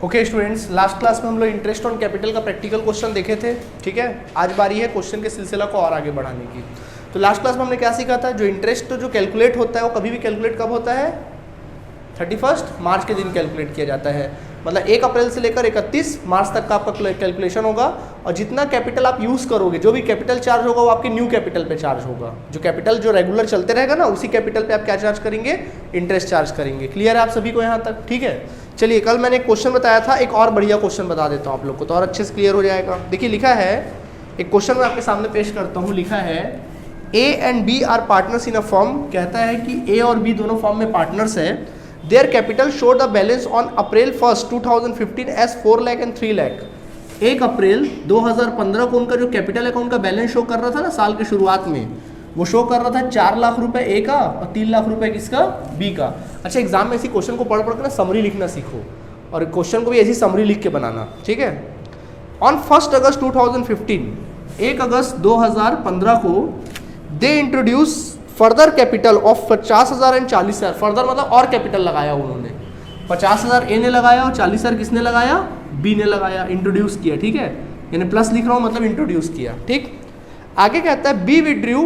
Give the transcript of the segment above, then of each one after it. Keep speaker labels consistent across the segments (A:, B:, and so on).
A: Okay students, last class में हम लोग इंटरेस्ट ऑन कैपिटल का प्रैक्टिकल क्वेश्चन देखे थे। ठीक है, आज बारी है क्वेश्चन के सिलसिला को और आगे बढ़ाने की। तो लास्ट क्लास में हमने क्या सीखा था, जो इंटरेस्ट जो कैलकुलेट होता है वो कभी भी कैलकुलेट कब होता है, 31 मार्च के दिन कैलकुलेट किया जाता है। मतलब 1 अप्रैल से लेकर 31 मार्च तक का आपका कैलकुलेशन होगा, और जितना कैपिटल आप यूज़ करोगे, जो भी कैपिटल चार्ज होगा वो आपके न्यू कैपिटल पे चार्ज होगा। जो कैपिटल जो रेगुलर चलते रहेगा ना, उसी कैपिटल पे आप क्या चार्ज करेंगे, इंटरेस्ट चार्ज करेंगे। क्लियर है आप सभी को यहाँ तक? ठीक है, चलिए कल मैंने एक क्वेश्चन बताया था, एक और बढ़िया क्वेश्चन बता देता हूँ आप लोग को, तो और अच्छे से क्लियर हो जाएगा। देखिए लिखा है, एक क्वेश्चन मैं आपके सामने पेश करता हूँ। लिखा है A and B are partners in a firm. कहता है कि ए और बी दोनों फर्म में पार्टनर्स है। Their capital show the balance on April 1, 2015 as 4 lakh and 3 lakh. 1 अप्रैल 2015 को उनका जो कैपिटल अकाउंट का बैलेंस शो कर रहा था ना साल के शुरुआत में, वो शो कर रहा था 4 लाख रुपए ए का और 3 लाख रुपए किसका, बी का। अच्छा, एग्जाम में इसी क्वेश्चन को पढ़ के ना समरी लिखना सीखो, और क्वेश्चन को भी ऐसी समरी लिख के बनाना। ठीक है। ऑन 1 अगस्त 2015, 1 अगस्त 2015 को they introduce further capital of 50,000 and 40,000। Further मतलब और कैपिटल लगाया उन्होंने, 50,000 ए ने लगाया और 40,000 किसने लगाया, बी ने लगाया, इंट्रोड्यूस किया। ठीक है, यानी प्लस लिख रहा हूँ मतलब इंट्रोड्यूस किया। ठीक, आगे कहता है B withdrew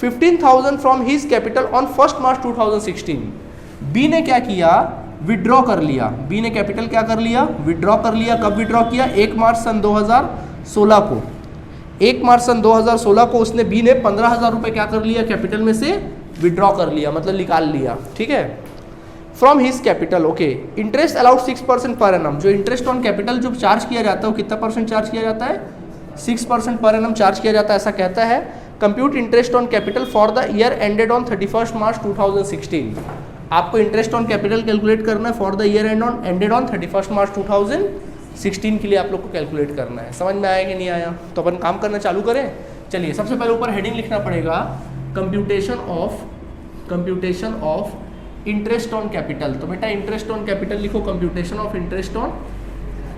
A: 15,000 from his capital on 1 March 2016। B ने क्या किया, विड्रॉ कर लिया। बी ने कैपिटल क्या कर लिया, विड्रॉ कर लिया। कब विड्रॉ किया, 1 मार्च सन 2016 को। 1 मार्च सन 2016 को उसने, बी ने 15,000 रुपये क्या कर लिया, कैपिटल में से विड्रॉ कर लिया, मतलब निकाल लिया। ठीक है, from his capital. Okay, interest allowed 6% per annum. जो इंटरेस्ट ऑन कैपिटल जो चार्ज किया जाता है वो कितना परसेंट चार्ज किया जाता है, 6% पर एनम चार्ज किया जाता है, ऐसा कहता है। Compute interest on capital for the year ended on 31 मार्च 2016। आपको इंटरेस्ट ऑन कैपिटल कैलकुलेट करना है for the year ended on 31 मार्च 2016 के लिए आप लोग को कैलकुलेट करना है। समझ में आया कि नहीं आया? तो अपन काम करना चालू करें। चलिए, सबसे पहले ऊपर हेडिंग लिखना पड़ेगा, computation of interest on capital. तो बेटा इंटरेस्ट ऑन कैपिटल लिखो, computation of interest on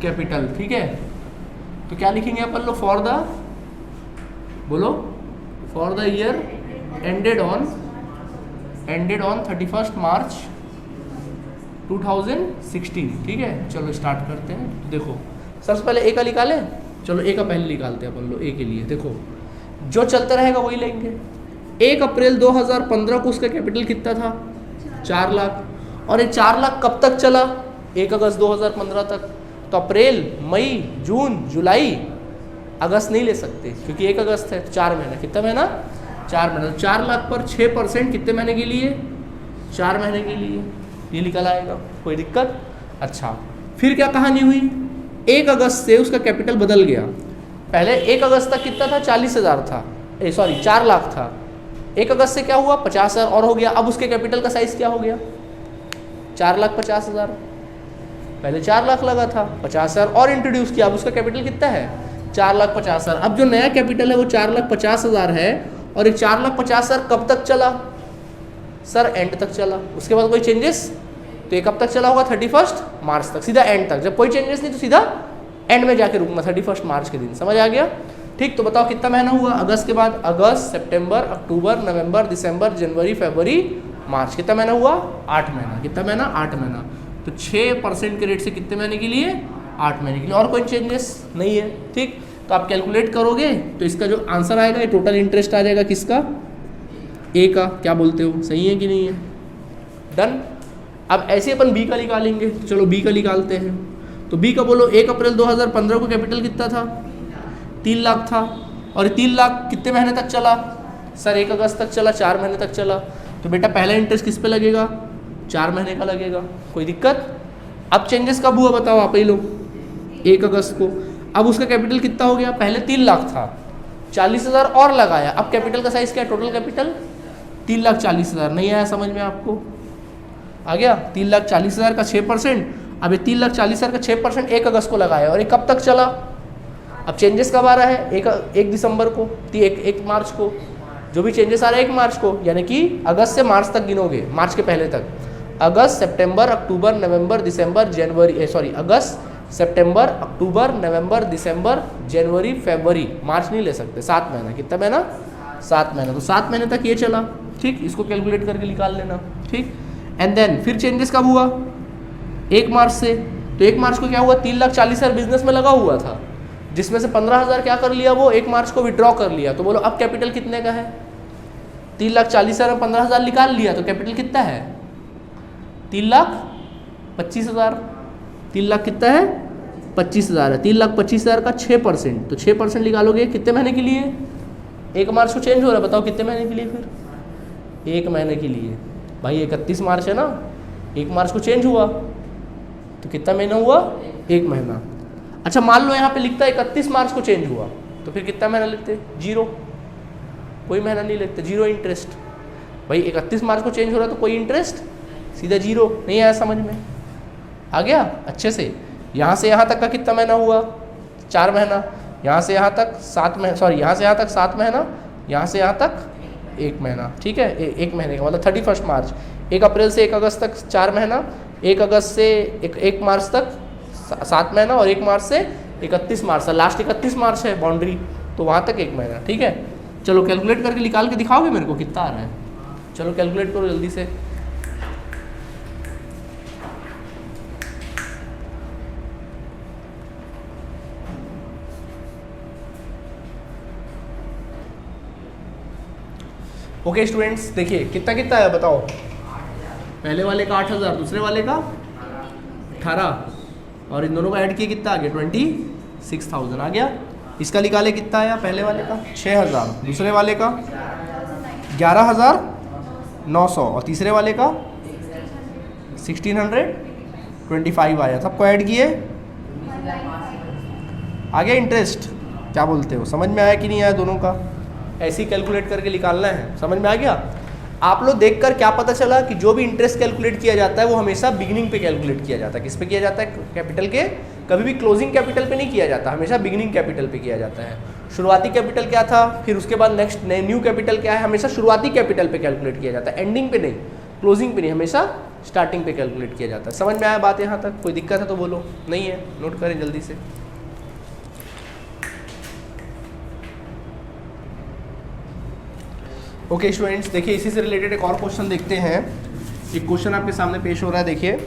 A: capital. ठीक है, तो क्या लिखेंगे अपन लोग, फॉर द, बोलो, for the year ended on 31 मार्च 2016। ठीक है, चलो स्टार्ट करते हैं। तो देखो, सबसे पहले ए का निकालें। चलो ए का पहले निकालते हैं अपन लोग। ए के लिए देखो, जो चलता रहेगा वही लेंगे। 1 अप्रैल 2015 को उसका कैपिटल कितना था, 4 लाख। और ये 4 लाख कब तक चला, 1 अगस्त 2015 तक। तो अप्रैल, मई, जून, जुलाई, अगस्त नहीं ले सकते क्योंकि 1 अगस्त है, 4 महीना। कितना महीना, 4 महीना। 4 लाख पर 6% कितने महीने के लिए, 4 महीने के लिए। ये निकल आएगा, कोई दिक्कत? अच्छा, फिर क्या कहानी हुई, 1 अगस्त से उसका कैपिटल बदल गया। पहले 1 अगस्त तक कितना था, 40,000 था, 4 लाख था। 1 अगस्त से क्या हुआ, 50,000 और हो गया। अब उसके कैपिटल का साइज क्या हो गया, 4,50,000। पहले 4 लाख लगा था, 50,000 और इंट्रोड्यूस किया। अब उसका कैपिटल कितना है, 4,50,000। अब जो नया कैपिटल है वो 4,50,000 है, और ये 4,50,000 कब तक चला, सर एंड तक चला। उसके बाद कोई चेंजेस, तो ये कब तक चला होगा, 31 मार्च तक, सीधा एंड तक। जब कोई चेंजेस नहीं तो सीधा एंड में जाके रुकना, 31 मार्च के दिन। समझ आ गया? ठीक, तो बताओ कितना महीना हुआ अगस्त के बाद, अगस्त, सितंबर, अक्टूबर, नवंबर, दिसंबर, जनवरी, फरवरी, मार्च। कितना महीना हुआ, 8 महीना। कितना महीना, 8 महीना। तो 6% के रेट से कितने महीने के लिए, 8 महीने के लिए, और कोई चेंजेस नहीं है। ठीक, तो आप कैलकुलेट करोगे तो इसका जो आंसर आएगा, ये टोटल इंटरेस्ट आ जाएगा किसका, ए का। क्या बोलते हो, सही है कि नहीं है? डन। अब ऐसे अपन बी का निकालेंगे। तो चलो बी का निकालते हैं। तो बी का बोलो, 1 अप्रैल 2015 को कैपिटल कितना था, 3 लाख था। और 3 लाख कितने महीने तक चला, सर 1 अगस्त तक चला, 4 महीने तक चला। तो बेटा पहला इंटरेस्ट किस पे लगेगा, 4 महीने का लगेगा। कोई दिक्कत? अब चेंजेस कब हुआ बताओ आप ही लोग, 1 अगस्त को। अब उसका कैपिटल कितना हो गया, पहले 3 लाख था, 40,000 और लगाया। अब कैपिटल का साइज क्या है, टोटल कैपिटल 3,40,000। नहीं आया समझ में आपको? आ गया? 3,40,000 का 6%। अब ये 3,40,000 का 6% 1 अगस्त को लगाया, और ये कब तक चला। अब चेंजेस कब आ रहा है, 1 दिसंबर को, 1 मार्च को। जो भी चेंजेस आ रहे हैं 1 मार्च को, यानी कि अगस्त से मार्च तक गिनोगे, मार्च के पहले तक। अगस्त, सितंबर, अक्टूबर, नवंबर, दिसंबर, जनवरी, अगस्त, सितंबर, अक्टूबर, नवंबर, दिसंबर, जनवरी, फरवरी, मार्च नहीं ले सकते। 7 महीना। कितना महीना, 7 महीना। तो 7 महीने तक ये चला। ठीक, इसको कैलकुलेट करके निकाल लेना। ठीक, एंड देन फिर चेंजेस कब हुआ, 1 मार्च से तो 1 मार्च को क्या हुआ, 3,40,000 बिजनेस में लगा हुआ था, जिसमें से 15,000 क्या कर लिया, वो 1 मार्च को विड्रॉ कर लिया। तो बोलो अब कैपिटल कितने का है, 3,40,000 में 15,000 निकाल लिया तो कैपिटल कितना है, 3,25,000। 3 लाख कितना है, 25,000 है। 3,25,000 का 6%, तो 6% निकालोगे कितने महीने के लिए, 1 मार्च को चेंज हो रहा है, बताओ कितने महीने के लिए, फिर 1 महीने के लिए। भाई 31 मार्च है ना, 1 मार्च को चेंज हुआ तो कितना महीना हुआ, 1 महीना। अच्छा मान लो यहाँ पे लिखता है 31 मार्च को चेंज हुआ, तो फिर कितना महीना लिखते, 0, कोई महीना नहीं लिखते, 0 इंटरेस्ट। भाई 31 मार्च को चेंज हो रहा है तो कोई इंटरेस्ट, सीधा 0। नहीं आया समझ में, आ गया अच्छे से। यहाँ से यहाँ तक का कितना महीना हुआ, 4 महीना। यहाँ से यहाँ तक 7 महीना, सॉरी यहाँ से यहाँ तक 7 महीना, यहाँ से यहाँ तक 1 महीना, ठीक है। 1 महीने का मतलब 31 मार्च, 1 अप्रैल से 1 अगस्त तक 4 महीना, 1 अगस्त से 1 मार्च तक 7 महीना, और 1 मार्च से 31 मार्च, लास्ट 31 मार्च है बाउंड्री, तो वहाँ तक 1 महीना, ठीक है। चलो कैलकुलेट करके निकाल के दिखाओगे मेरे को कितना आ रहा है, चलो कैलकुलेट करो जल्दी से। ओके स्टूडेंट्स, देखिए कितना कितना है बताओ, पहले वाले का 8,000, दूसरे वाले का 18, और इन दोनों का ऐड किए कितना आ गया, 26,000 आ गया। इसका निकाले कितना आया, पहले वाले का 6,000, दूसरे वाले का 11,900, और तीसरे वाले का 1,625 आया। सबको ऐड किए, आ गया इंटरेस्ट। क्या बोलते हो, समझ में आया कि नहीं आया दोनों का, ऐसे ही कैलकुलेट करके निकालना है, समझ में आ गया। आप लोग देखकर क्या पता चला कि जो भी इंटरेस्ट कैलकुलेट किया जाता है वो हमेशा बिगिनिंग पे कैलकुलेट किया जाता है। किस पे किया जाता है, कैपिटल के, कभी भी क्लोजिंग कैपिटल पे नहीं किया जाता, हमेशा बिगिनिंग कैपिटल पे किया जाता है। शुरुआती कैपिटल क्या था, फिर उसके बाद नेक्स्ट न्यू कैपिटल क्या है, हमेशा शुरुआती कैपिटल पे कैलकुलेट किया जाता है, एंडिंग पे नहीं, क्लोजिंग पे नहीं, हमेशा स्टार्टिंग पे कैलकुलेट किया जाता है। समझ में आया बात यहाँ तक, कोई दिक्कत है तो बोलो, नहीं है नोट करें जल्दी से। ओके स्टूडेंट्स, देखिए इसी से रिलेटेड एक और क्वेश्चन देखते हैं। एक क्वेश्चन आपके सामने पेश हो रहा है, देखिए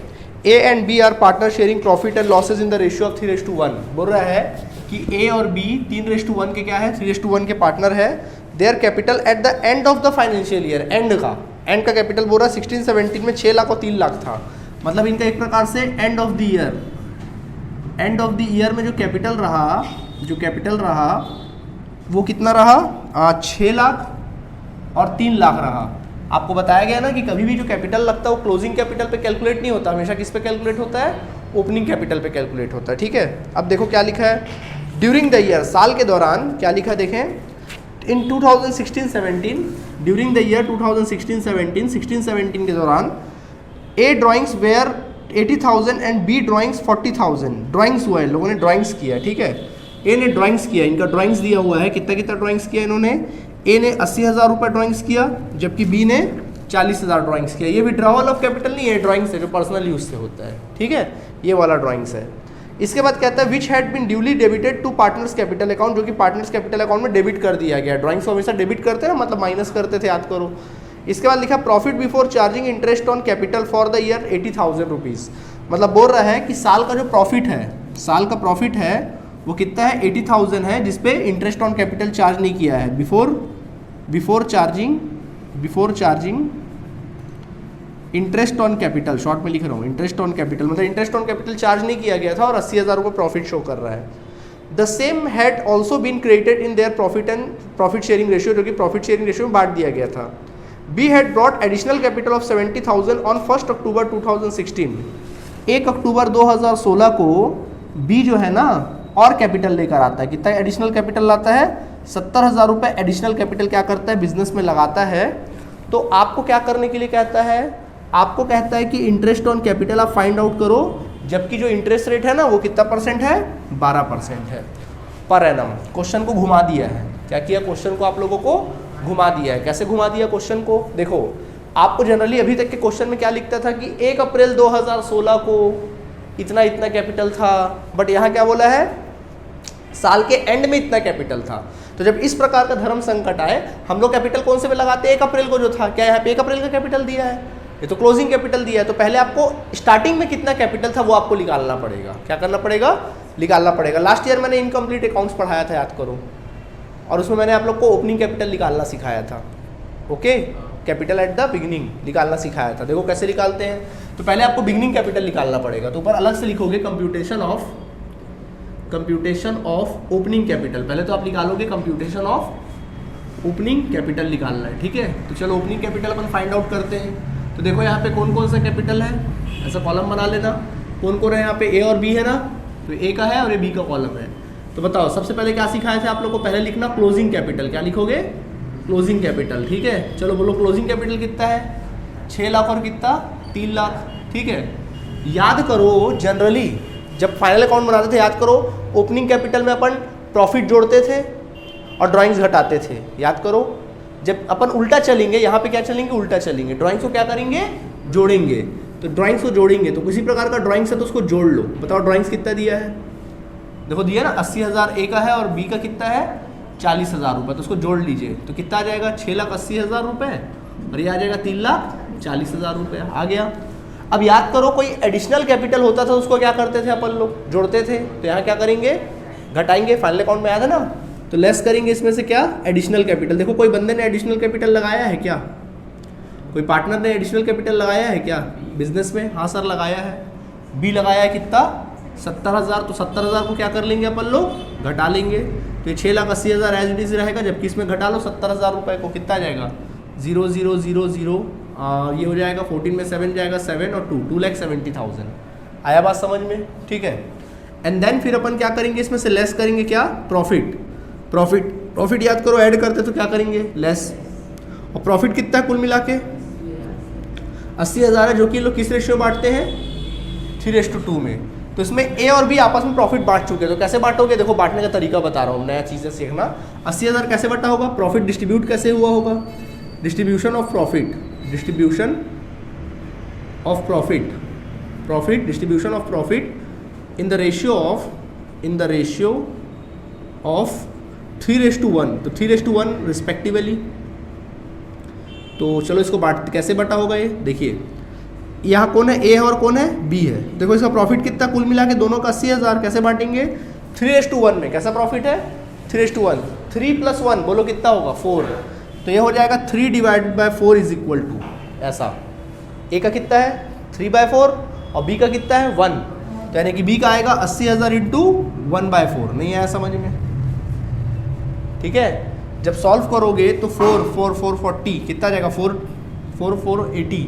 A: A and B are partner sharing profit and losses in the ratio of 3:1। बोल रहा है कि ए और बी 3:1 के क्या है, 3:1 के पार्टनर है। Their capital at the end of the financial year, and का कैपिटल बोल रहा है 16-17 में 6 लाख और 3 लाख था, मतलब इनका एक प्रकार से एंड ऑफ द ईयर में जो कैपिटल रहा वो कितना रहा, 6 लाख और 3 लाख रहा। आपको बताया गया ना कि कभी भी जो कैपिटल लगता है वो क्लोजिंग कैपिटल पे कैलकुलेट नहीं होता, हमेशा किस पे कैलकुलेट होता है, ओपनिंग कैपिटल पे कैलकुलेट होता है, ठीक है। अब देखो क्या लिखा है, ड्यूरिंग द ईयर, साल के दौरान, क्या लिखा है देखें, इन 2016-17, ड्यूरिंग द ईयर 2016-17 के दौरान A drawings were 80,000 and B drawings 40,000। Drawings हुआ है, लोगों ने ड्राइंग्स किया, ठीक है। ए ने ड्राइंग्स किया, इनका ड्राइंग्स दिया हुआ है, कितना कितना ड्राइंग्स किया इन्होंने, ए ने 80,000 रुपये ड्राइंग्स किया, जबकि बी ने 40,000 ड्राइंग्स किया। ये विड्रॉवल ऑफ कैपिटल नहीं है, ड्राइंग्स है जो पर्सनल यूज से होता है, ठीक है, ये वाला ड्राइंग्स है। इसके बाद कहता है which had been duly debited to partners capital account, जो कि पार्टनर्स कैपिटल अकाउंट में डेबिट कर दिया गया। ड्राइंग्स को हमेशा डेबिट करते हैं ना, मतलब माइनस करते थे, याद करो। इसके बाद लिखा profit before charging interest on capital for the year 80,000 rupees, मतलब बोल रहा है कि साल का जो प्रॉफिट है, वो कितना है, 80,000 है, जिसपे इंटरेस्ट ऑन कैपिटल चार्ज नहीं किया है। Before charging interest on capital, short में लिख रहा हूँ, इंटरेस्ट ऑन कैपिटल मतलब इंटरेस्ट ऑन कैपिटल चार्ज नहीं किया गया था और 80,000 रुपये प्रॉफिट शो कर रहा है। The same had also been created in their profit sharing ratio, जो कि प्रॉफिट शेयरिंग रेशियो में बांट दिया गया था। Be had brought additional capital of 70,000 on 1 अक्टूबर 2016। 1 अक्टूबर 2016 को बी जो है ना और कैपिटल लेकर आता है, कितना एडिशनल कैपिटल लाता है, 70,000 रुपये एडिशनल कैपिटल क्या करता है, बिजनेस में लगाता है। तो आपको क्या करने के लिए कहता है, आपको कहता है कि इंटरेस्ट ऑन कैपिटल आप फाइंड आउट करो, जबकि जो इंटरेस्ट रेट है ना वो कितना परसेंट है, 12% है पर एनम। क्वेश्चन को घुमा दिया है, क्या किया, क्वेश्चन को आप लोगों को घुमा दिया है। कैसे घुमा दिया क्वेश्चन को, देखो आपको जनरली अभी तक के क्वेश्चन में क्या लिखता था कि 1 अप्रैल 2016 को इतना इतना कैपिटल था, बट यहाँ क्या बोला है, साल के एंड में इतना कैपिटल था। तो जब इस प्रकार का धर्म संकट आए, हम लोग कैपिटल कौन से पे लगाते हैं, 1 अप्रैल को जो था, क्या यहाँ पे 1 अप्रैल का कैपिटल दिया है, ये तो क्लोजिंग कैपिटल दिया है, तो पहले आपको स्टार्टिंग में कितना कैपिटल था वो आपको निकालना पड़ेगा। क्या करना पड़ेगा? निकालना पड़ेगा। लास्ट ईयर मैंने इनकम्प्लीट अकाउंट्स पढ़ाया था, याद करो, और उसमें मैंने आप लोग को ओपनिंग कैपिटल निकालना सिखाया था। Okay, capital at the beginning निकालना सिखाया था। देखो कैसे निकालते हैं। तो पहले आपको बिगिनिंग कैपिटल निकालना पड़ेगा, तो ऊपर अलग से लिखोगे कंप्यूटेशन ऑफ ओपनिंग कैपिटल। पहले तो आप निकालोगे कंप्यूटेशन ऑफ ओपनिंग कैपिटल निकालना है, ठीक है। तो चलो ओपनिंग कैपिटल अपन फाइंड आउट करते हैं। तो देखो यहाँ पे कौन कौन सा कैपिटल है, ऐसा कॉलम बना लेना। कौन कौन है यहाँ पे? ए और बी है ना, तो ए का है और ये बी का कॉलम है। तो बताओ सबसे पहले क्या सिखाया था आप लोग को? पहले लिखना क्लोजिंग कैपिटल। क्या लिखोगे? क्लोजिंग कैपिटल, ठीक है। चलो बोलो क्लोजिंग कैपिटल कितना है? 6 लाख और कितना? 3 लाख, ठीक है। याद करो जनरली जब फाइनल अकाउंट बनाते थे, याद करो ओपनिंग कैपिटल में अपन प्रॉफिट जोड़ते थे और ड्राइंग्स घटाते थे। याद करो, जब अपन उल्टा चलेंगे, यहाँ पे क्या चलेंगे? उल्टा चलेंगे। ड्राइंग्स को क्या करेंगे? जोड़ेंगे। तो ड्राइंग्स को जोड़ेंगे, तो किसी प्रकार का ड्राइंग्स है तो उसको जोड़ लो। बताओ ड्राइंग्स कितना दिया है? देखो दिया ना, 80,000 ए का है और बी का कितना है? 40,000 रुपये। तो उसको जोड़ लीजिए, तो कितना आ जाएगा? 6,80,000 रुपये, और ये आ जाएगा 3,40,000 रुपये। आ गया। अब याद करो कोई एडिशनल कैपिटल होता था उसको क्या करते थे अपन लोग? जोड़ते थे। तो यहाँ क्या करेंगे? घटाएंगे। फाइनल अकाउंट में आया था ना, तो लेस करेंगे इसमें से क्या? Additional capital. देखो कोई बंदे ने एडिशनल कैपिटल लगाया है क्या? कोई पार्टनर ने एडिशनल कैपिटल लगाया है क्या बिजनेस में? हाँ सर लगाया है। बी लगाया है कितना? 70,000। तो 70,000 को क्या कर लेंगे अपन लोग? घटा लेंगे। तो ये 6,80,000 एज इट इज रहेगा, जबकि इसमें घटा लो 70,000 रुपये को। कितना आ जाएगा? 0,000, ये हो जाएगा 14 में 7 जाएगा 7 और 2,70,000। आया बात समझ में? ठीक है। एंड देन फिर अपन क्या करेंगे? इसमें से लेस करेंगे क्या? प्रॉफिट याद करो, ऐड करते तो क्या करेंगे? लेस। और प्रॉफिट कितना कुल मिला के? 80,000 है, जो कि लोग किस रेशियो बांटते हैं? 3:2 में। तो इसमें ए और बी आपस में प्रॉफिट बांट चुके हैं। तो कैसे बांटोगे? देखो बांटने का तरीका बता रहा हूँ, नया चीज़ें सीखना। 80,000 कैसे बटा होगा? प्रॉफिट डिस्ट्रीब्यूट कैसे हुआ होगा? Distribution of profit, distribution of profit in the ratio of 3:1। तो 3:1 रिस्पेक्टिवली। तो चलो इसको कैसे बटा होगा ये देखिए। यहाँ कौन है? ए है और कौन है? बी है। देखो इसका प्रॉफिट कितना कुल मिला के दोनों का 80,000। कैसे बांटेंगे? 3:1 में। कैसा प्रॉफिट है? 3:1। 3 + 1 बोलो कितना होगा? 4। तो ये हो जाएगा 3/4 इज इक्वल टू ऐसा। ए का कितना है? 3/4 और बी का कितना है? 1। तो यानी कि बी का आएगा 80,000 इंटू 1/4। नहीं आया समझ में? ठीक है। जब सॉल्व करोगे तो 4 40 कितना आ जाएगा? 4 80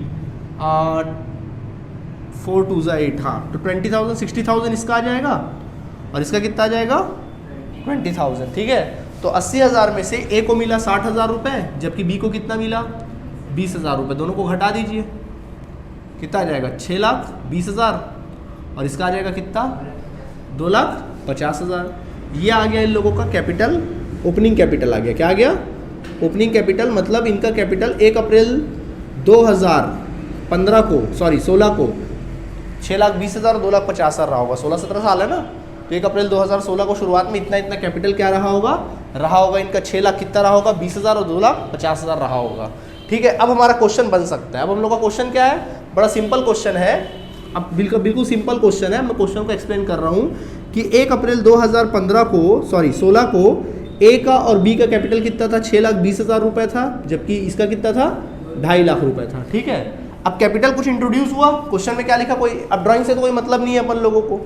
A: 4 2 8। हाँ, तो 20,000 60,000 इसका आ जाएगा और इसका कितना आ जाएगा? 20,000। ठीक है। तो 80,000 में से ए को मिला 60,000 रुपये, जबकि बी को कितना मिला? 20,000 रुपये। दोनों को घटा दीजिए, कितना आ जाएगा? 6,20,000 और इसका आ जाएगा कितना? 2,50,000। ये आ गया इन लोगों का कैपिटल, ओपनिंग कैपिटल आ गया। क्या आ गया? Opening capital. मतलब इनका कैपिटल 1 अप्रैल 2015 को 16 को 6,20,000 और 2,50,000 रहा होगा। 16-17 साल है ना, तो 1 अप्रैल 2016 को शुरुआत में इतना कैपिटल क्या रहा होगा इनका 6 लाख कितना रहा होगा? 20,000 और 2,50,000 रहा होगा। ठीक है। अब हमारा क्वेश्चन बन सकता है। अब हम लोग का क्वेश्चन क्या है? बड़ा सिंपल क्वेश्चन है। अब बिल्कुल सिंपल क्वेश्चन है। मैं क्वेश्चन को एक्सप्लेन कर रहा हूँ कि 1 अप्रैल 2016 को ए का और बी का कैपिटल कितना था? 6,20,000 रुपये था, जबकि इसका कितना था? 2.5 लाख रुपये था। ठीक है। अब कैपिटल कुछ इंट्रोड्यूस हुआ। क्वेश्चन में क्या लिखा? कोई, अब ड्राइंग से तो कोई मतलब नहीं है अपन लोगों को,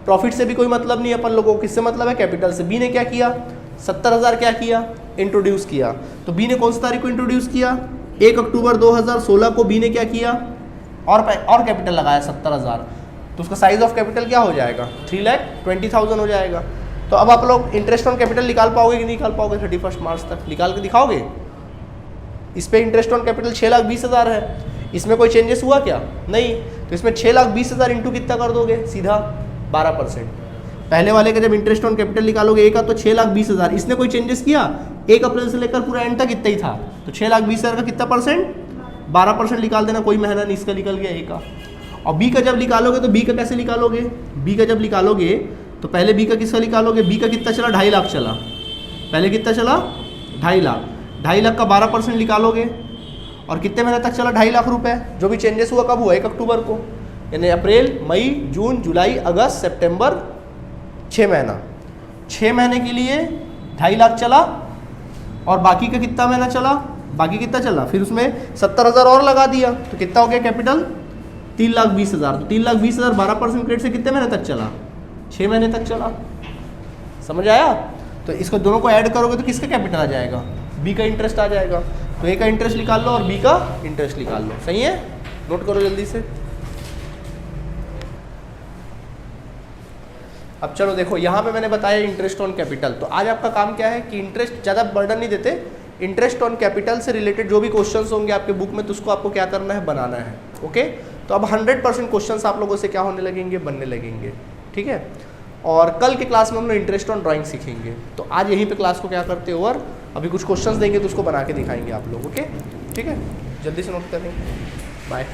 A: प्रॉफिट से भी कोई मतलब नहीं है अपन लोगों को। किससे मतलब है? कैपिटल से। बी ने क्या किया? 70,000 क्या किया? इंट्रोड्यूस किया। तो बी ने कौन सी तारीख को इंट्रोड्यूस किया? 1 अक्टूबर 2016 को बी ने क्या किया? और कैपिटल लगाया 70,000। तो उसका साइज ऑफ कैपिटल क्या हो जाएगा? 3,20,000 हो जाएगा। तो अब आप लोग इंटरेस्ट ऑन कैपिटल निकाल पाओगे कि नहीं निकाल पाओगे? 31 मार्च तक निकाल के दिखाओगे? इस पे इंटरेस्ट ऑन कैपिटल 6,20,000 है। इसमें कोई चेंजेस हुआ क्या? नहीं। तो इसमें 6,20,000 इंटू कितना कर दोगे? सीधा 12%। पहले वाले का जब इंटरेस्ट ऑन कैपिटल निकालोगे ए का, तो 6,20,000। इसने कोई चेंजेस किया? 1 अप्रैल से लेकर पूरा एंड तक इतना ही था। तो 6,20,000 का कितना परसेंट? 12% निकाल देना, कोई महीना नहीं इसका निकल गया ए का। और बी का जब निकालोगे तो बी का कैसे निकालोगे? बी का जब निकालोगे तो पहले बी का किसका निकालोगे? बी का कितना चला? 2.5 लाख चला। पहले कितना चला? 2.5 लाख। 2.5 लाख का 12% निकालोगे और कितने महीने तक चला? 2.5 लाख रुपए। जो भी चेंजेस हुआ कब हुआ? 1 अक्टूबर को, यानी अप्रैल, मई, जून, जुलाई, अगस्त, सितंबर, 6 महीना। 6 महीने के लिए 2.5 लाख चला, और बाकी का कितना महीना चला? बाकी कितना चला? फिर उसमें 70,000 और लगा दिया, तो कितना हो गया कैपिटल? 3,20,000। तो 3,20,000 12% रेट से कितने महीने तक चला? 6 महीने तक चला। समझ आया? तो इसको दोनों को ऐड करोगे तो किसका कैपिटल आ जाएगा? बी का इंटरेस्ट आ जाएगा। तो ए का इंटरेस्ट निकाल लो और बी का इंटरेस्ट निकाल लो। सही है? नोट करो जल्दी से। अब चलो देखो, यहाँ पे मैंने बताया इंटरेस्ट ऑन कैपिटल। तो आज आपका काम क्या है कि इंटरेस्ट ज़्यादा बर्डन नहीं देते, इंटरेस्ट ऑन कैपिटल से रिलेटेड जो भी क्वेश्चंस होंगे आपके बुक में, तो उसको आपको क्या करना है? बनाना है। ओके, तो अब 100% क्वेश्चंस आप लोगों से क्या होने लगेंगे? बनने लगेंगे। ठीक है, और कल के क्लास में हम लोग इंटरेस्ट ऑन ड्राइंग सीखेंगे। तो आज यहीं पे क्लास को क्या करते हो, और अभी कुछ क्वेश्चंस देंगे तो उसको बना के दिखाएंगे आप लोग। ओके, ठीक है, जल्दी से नोट करें। बाय।